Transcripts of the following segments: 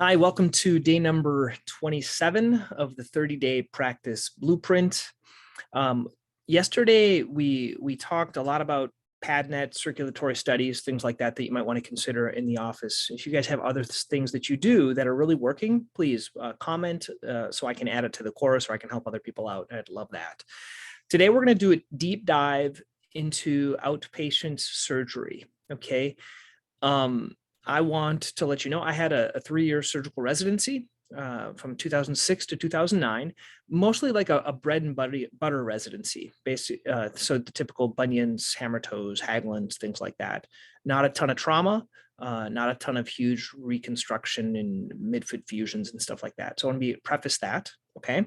Hi, welcome to day number 27 of the 30-day practice blueprint. Yesterday, we talked a lot about PadNet, circulatory studies, things like that that you might want to consider in the office. If you guys have other things that you do that are really working, please comment so I can add it to the course or I can help other people out. I'd love that. Today, we're going to do a deep dive into outpatient surgery, okay? I want to let you know I had a 3-year surgical residency from 2006 to 2009, mostly like a bread and butter residency, basically. So the typical bunions, hammer toes, Haglunds, things like that. Not a ton of trauma, not a ton of huge reconstruction and midfoot fusions and stuff like that. So I want to preface that, okay?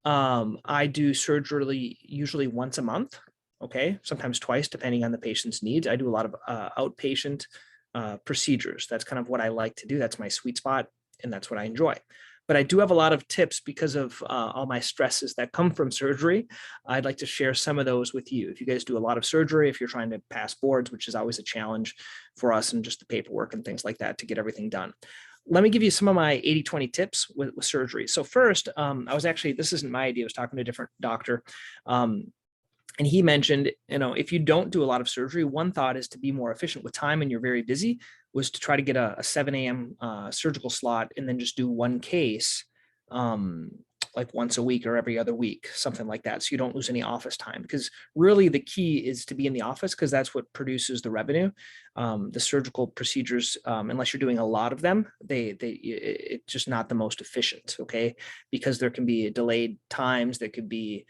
I do surgery usually once a month, okay? Sometimes twice, depending on the patient's needs. I do a lot of outpatient procedures. That's kind of what I like to do. That's my sweet spot, and that's what I enjoy. But I do have a lot of tips because of all my stresses that come from surgery. I'd like to share some of those with you. If you guys do a lot of surgery, if you're trying to pass boards, which is always a challenge for us, and just the paperwork and things like that to get everything done. Let me give you some of my 80-20 tips with surgery. So first, this isn't my idea. I was talking to a different doctor. And he mentioned, if you don't do a lot of surgery, one thought is to be more efficient with time and you're very busy, was to try to get a 7 a.m. Surgical slot and then just do one case like once a week or every other week, something like that. So you don't lose any office time, because really the key is to be in the office, because that's what produces the revenue. The surgical procedures, unless you're doing a lot of them, it's just not the most efficient, okay? Because there can be delayed times, there could be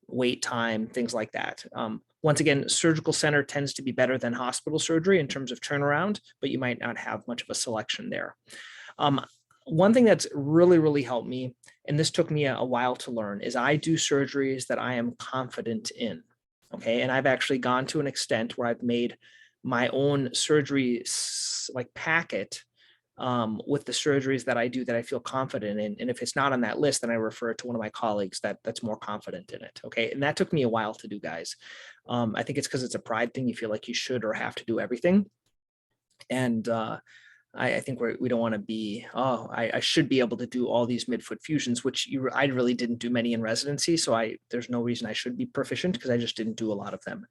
wait time, things like that. Once again, surgical center tends to be better than hospital surgery in terms of turnaround, but you might not have much of a selection there. One thing that's really, really helped me, and this took me a while to learn, is I do surgeries that I am confident in, okay? And I've actually gone to an extent where I've made my own surgery like packet with the surgeries that I do that I feel confident in. And if it's not on that list, then I refer it to one of my colleagues that's more confident in it, okay? And that took me a while to do, guys. I think it's because it's a pride thing. You feel like you should or have to do everything. And I think we don't want to be, I should be able to do all these midfoot fusions, which I really didn't do many in residency. So there's no reason I should be proficient, because I just didn't do a lot of them.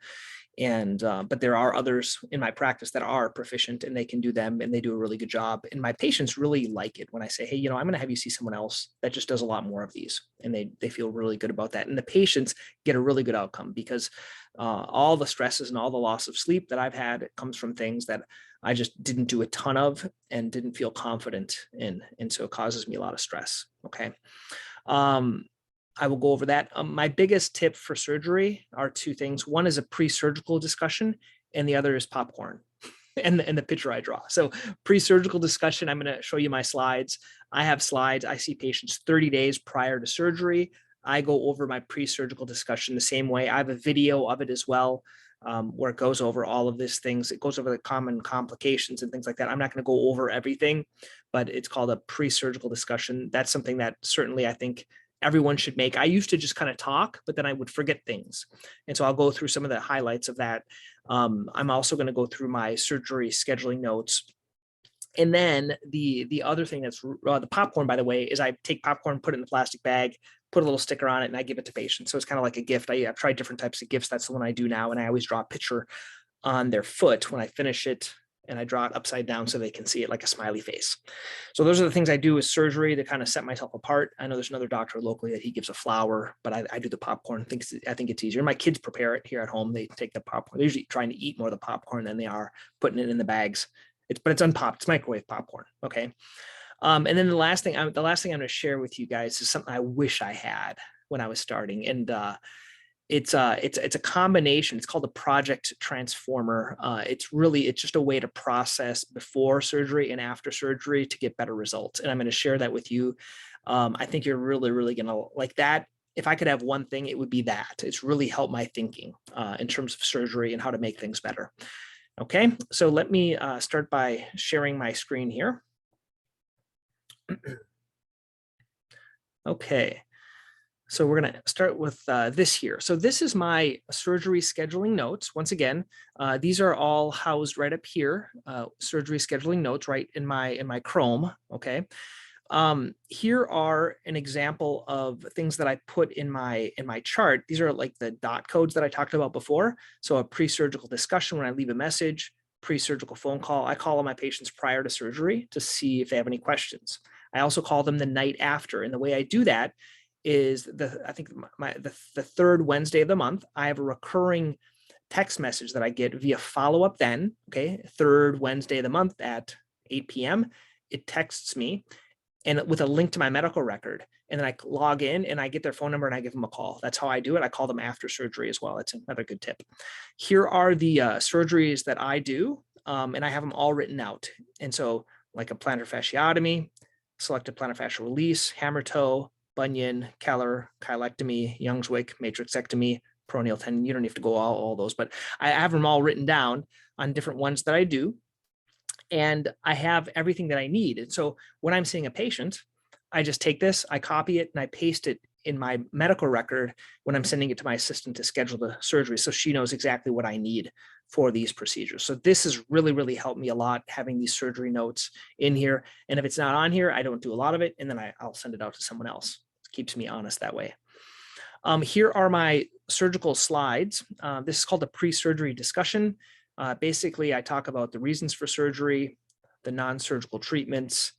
And but there are others in my practice that are proficient and they can do them and they do a really good job. And my patients really like it when I say, hey, I'm going to have you see someone else that just does a lot more of these. And they feel really good about that. And the patients get a really good outcome, because all the stresses and all the loss of sleep that I've had comes from things that I just didn't do a ton of and didn't feel confident in. And so it causes me a lot of stress. Okay. I will go over that. My biggest tip for surgery are two things. One is a pre-surgical discussion, and the other is popcorn and the picture I draw. So pre-surgical discussion, I'm going to show you my slides. I have slides. I see patients 30 days prior to surgery. I go over my pre-surgical discussion the same way. I have a video of it as well, where it goes over all of these things. It goes over the common complications and things like that. I'm not going to go over everything, but it's called a pre-surgical discussion. That's something that certainly I think everyone should make. I used to just kind of talk, but then I would forget things. And so I'll go through some of the highlights of that. I'm also going to go through my surgery scheduling notes. And then the other thing that's the popcorn, by the way, is I take popcorn, put it in a plastic bag, put a little sticker on it, and I give it to patients. So it's kind of like a gift. I've tried different types of gifts. That's the one I do now. And I always draw a picture on their foot when I finish it, and I draw it upside down so they can see it like a smiley face. So those are the things I do with surgery to kind of set myself apart. I know there's another doctor locally that he gives a flower, but I do the popcorn. I think it's easier. My kids prepare it here at home. They take the popcorn. They're usually trying to eat more of the popcorn than they are putting it in the bags. But it's unpopped. It's microwave popcorn. Okay. And then the last thing I'm going to share with you guys is something I wish I had when I was starting. And it's a combination. It's called a project transformer. It's just a way to process before surgery and after surgery to get better results. And I'm going to share that with you. I think you're really, really going to like that. If I could have one thing, it would be that. It's really helped my thinking in terms of surgery and how to make things better. Okay, so let me start by sharing my screen here. Okay, So we're going to start with this here. So this is my surgery scheduling notes. Once again, these are all housed right up here, surgery scheduling notes right in my Chrome. Okay. Here are an example of things that I put in my chart. These are like the dot codes that I talked about before. So a pre-surgical discussion when I leave a message, pre-surgical phone call. I call on my patients prior to surgery to see if they have any questions. I also call them the night after. And the way I do that is I think the third Wednesday of the month, I have a recurring text message that I get via follow-up then, okay, third Wednesday of the month at 8 p.m. It texts me and with a link to my medical record. And then I log in and I get their phone number and I give them a call. That's how I do it. I call them after surgery as well. That's another good tip. Here are the surgeries that I do, and I have them all written out. And so like a plantar fasciotomy, selective plantar fascial release, hammer toe, bunion, Keller, kylectomy, Youngswick, matrixectomy, peroneal tendon. You don't have to go all those, but I have them all written down on different ones that I do. And I have everything that I need. And so when I'm seeing a patient, I just take this, I copy it, and I paste it in my medical record when I'm sending it to my assistant to schedule the surgery. So she knows exactly what I need for these procedures. So this has really, really helped me a lot, having these surgery notes in here. And if it's not on here, I don't do a lot of it. And then I'll send it out to someone else. It keeps me honest that way. Here are my surgical slides. This is called a pre-surgery discussion. Basically, I talk about the reasons for surgery, the non-surgical treatments,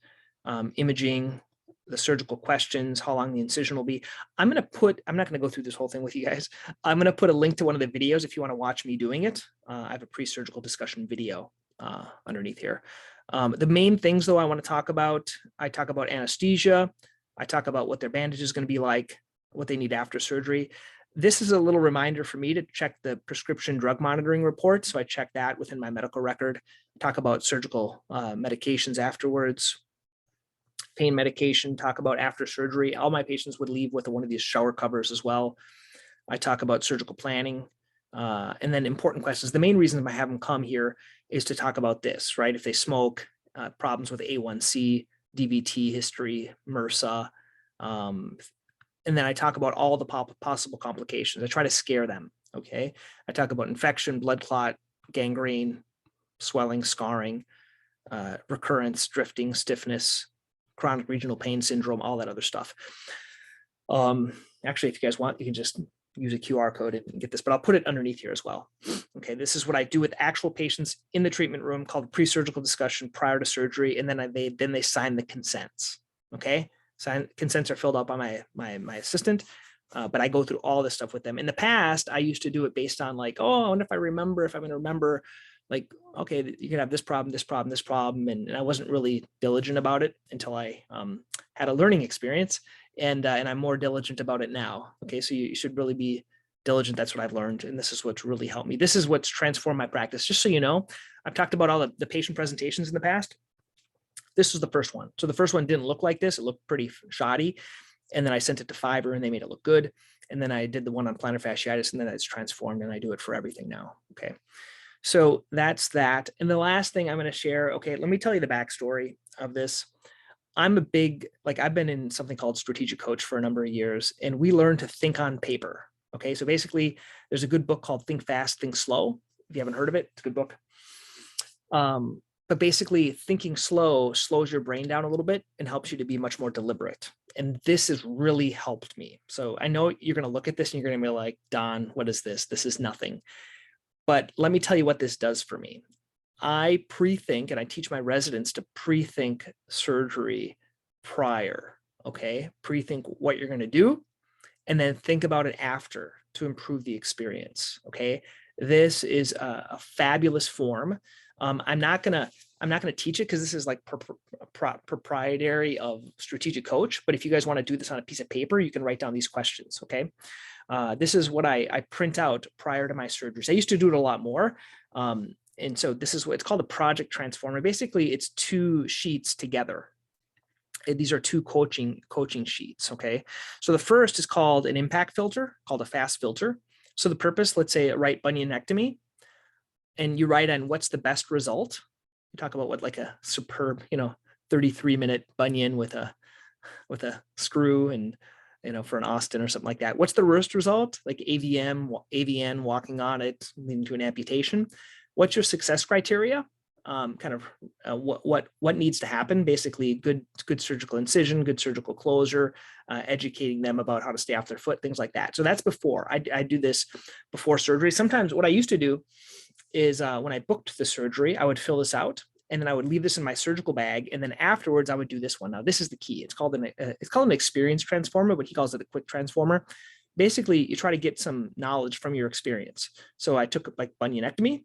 imaging, the surgical questions, how long the incision will be. I'm not going to go through this whole thing with you guys. I'm going to put a link to one of the videos if you want to watch me doing it. I have a pre-surgical discussion video underneath here. The main things, though, I want to talk about, I talk about anesthesia. I talk about what their bandage is going to be like, what they need after surgery. This is a little reminder for me to check the prescription drug monitoring report. So I check that within my medical record, talk about surgical medications afterwards, pain medication, talk about after surgery. All my patients would leave with one of these shower covers as well. I talk about surgical planning and then important questions. The main reason I have them come here is to talk about this, right? If they smoke, problems with A1C, DVT history, MRSA, and then I talk about all the possible complications. I try to scare them, okay? I talk about infection, blood clot, gangrene, swelling, scarring, recurrence, drifting, stiffness, chronic regional pain syndrome, all that other stuff. Actually, if you guys want, you can just use a QR code and get this, but I'll put it underneath here as well. Okay, this is what I do with actual patients in the treatment room called pre-surgical discussion prior to surgery, and then they sign the consents, okay? Consents are filled out by my assistant, but I go through all this stuff with them. In the past, I used to do it based on like, oh, I wonder if I'm going to remember, like, okay, you can have this problem, this problem, this problem, and I wasn't really diligent about it until I had a learning experience, and I'm more diligent about it now. Okay, so you should really be diligent. That's what I've learned, and this is what's really helped me. This is what's transformed my practice. Just so you know, I've talked about all the patient presentations in the past. This was the first one. So the first one didn't look like this. It looked pretty shoddy. And then I sent it to Fiverr and they made it look good. And then I did the one on plantar fasciitis and then it's transformed and I do it for everything now. Okay. So that's that. And the last thing I'm going to share, okay, let me tell you the backstory of this. I'm a big, like I've been in something called strategic coach for a number of years and we learn to think on paper. Okay. So basically there's a good book called Think Fast, Think Slow. If you haven't heard of it, it's a good book. But basically thinking slow slows your brain down a little bit and helps you to be much more deliberate. And this has really helped me. So I know you're going to look at this and you're going to be like, Don, what is this? This is nothing. But let me tell you what this does for me. I pre-think and I teach my residents to pre-think surgery prior. Okay. Pre-think what you're going to do and then think about it after to improve the experience. Okay. This is a fabulous form. I'm not gonna teach it because this is like proprietary of strategic coach. But if you guys want to do this on a piece of paper, you can write down these questions. Okay. This is what I print out prior to my surgeries. I used to do it a lot more. And so this is what it's called a project transformer. Basically, it's 2 sheets together. These are 2 coaching sheets. Okay. So the first is called an impact filter, called a fast filter. So the purpose, let's say right bunionectomy, and you write on what's the best result. You talk about what like a superb, 33-minute bunion with a screw and for an Austin or something like that. What's the worst result? Like AVN, walking on it, leading to an amputation. What's your success criteria? What needs to happen? Basically, good surgical incision, good surgical closure, educating them about how to stay off their foot, things like that. So that's before. I do this before surgery. Sometimes what I used to do is when I booked the surgery, I would fill this out, and then I would leave this in my surgical bag. And then afterwards, I would do this one. Now, this is the key. It's called an experience transformer, but he calls it a quick transformer. Basically, you try to get some knowledge from your experience. So I took like bunionectomy,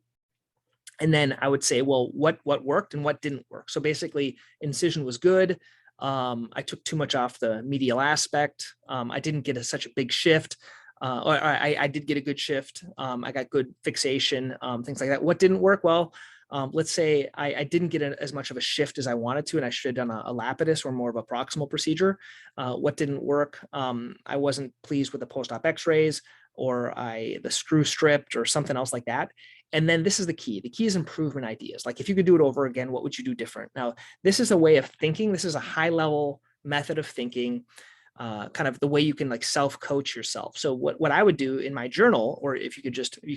and then I would say, well, what worked and what didn't work. So basically, incision was good. I took too much off the medial aspect. I didn't get such a big shift. Or I did get a good shift. I got good fixation, things like that. What didn't work? Well, let's say I didn't get as much of a shift as I wanted to, and I should have done a lapidus or more of a proximal procedure. What didn't work? I wasn't pleased with the post-op x-rays, or the screw stripped, or something else like that. And then this is the key. The key is improvement ideas. Like if you could do it over again, what would you do different? Now, this is a way of thinking. This is a high level method of thinking, kind of the way you can like self-coach yourself. So what I would do in my journal, or if you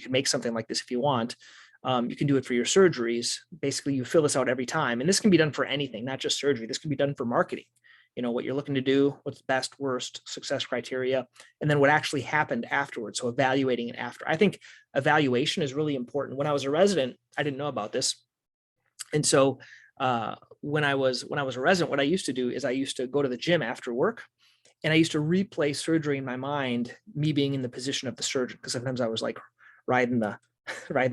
could make something like this if you want, you can do it for your surgeries. Basically, you fill this out every time. And this can be done for anything, not just surgery. This can be done for marketing. What you're looking to do, what's best, worst, success criteria, and then what actually happened afterwards. So evaluating it after. I think evaluation is really important. When I was a resident, I didn't know about this. And so when I was a resident, what I used to do is I used to go to the gym after work, and I used to replay surgery in my mind, me being in the position of the surgeon, because sometimes I was like riding the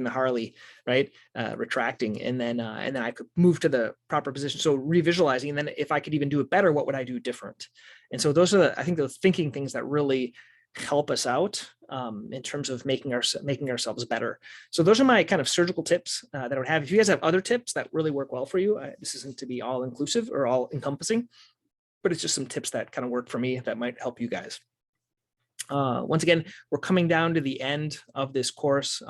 Harley, right? Retracting. And then I could move to the proper position. So revisualizing, and then if I could even do it better, what would I do different? And so those are I think those thinking things that really help us out in terms of making ourselves better. So those are my kind of surgical tips that I would have. If you guys have other tips that really work well for you, this isn't to be all inclusive or all encompassing, but it's just some tips that kind of work for me that might help you guys. Once again, we're coming down to the end of this course.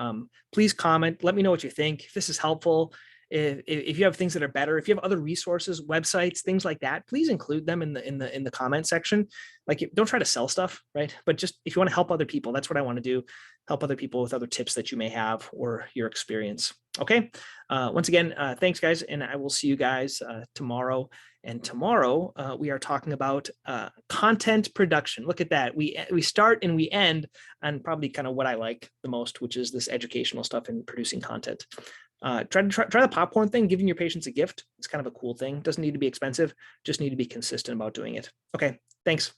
Please comment, let me know what you think. If this is helpful, if you have things that are better, if you have other resources, websites, things like that, please include them in the comment section. Like, don't try to sell stuff, right? But just if you want to help other people, that's what I want to do. Help other people with other tips that you may have or your experience. Okay. Once again, thanks guys. And I will see you guys tomorrow. And tomorrow we are talking about content production. Look at that. We start and we end on probably kind of what I like the most, which is this educational stuff and producing content. Try the popcorn thing. Giving your patients a gift. It's kind of a cool thing. Doesn't need to be expensive. Just need to be consistent about doing it. Okay. Thanks.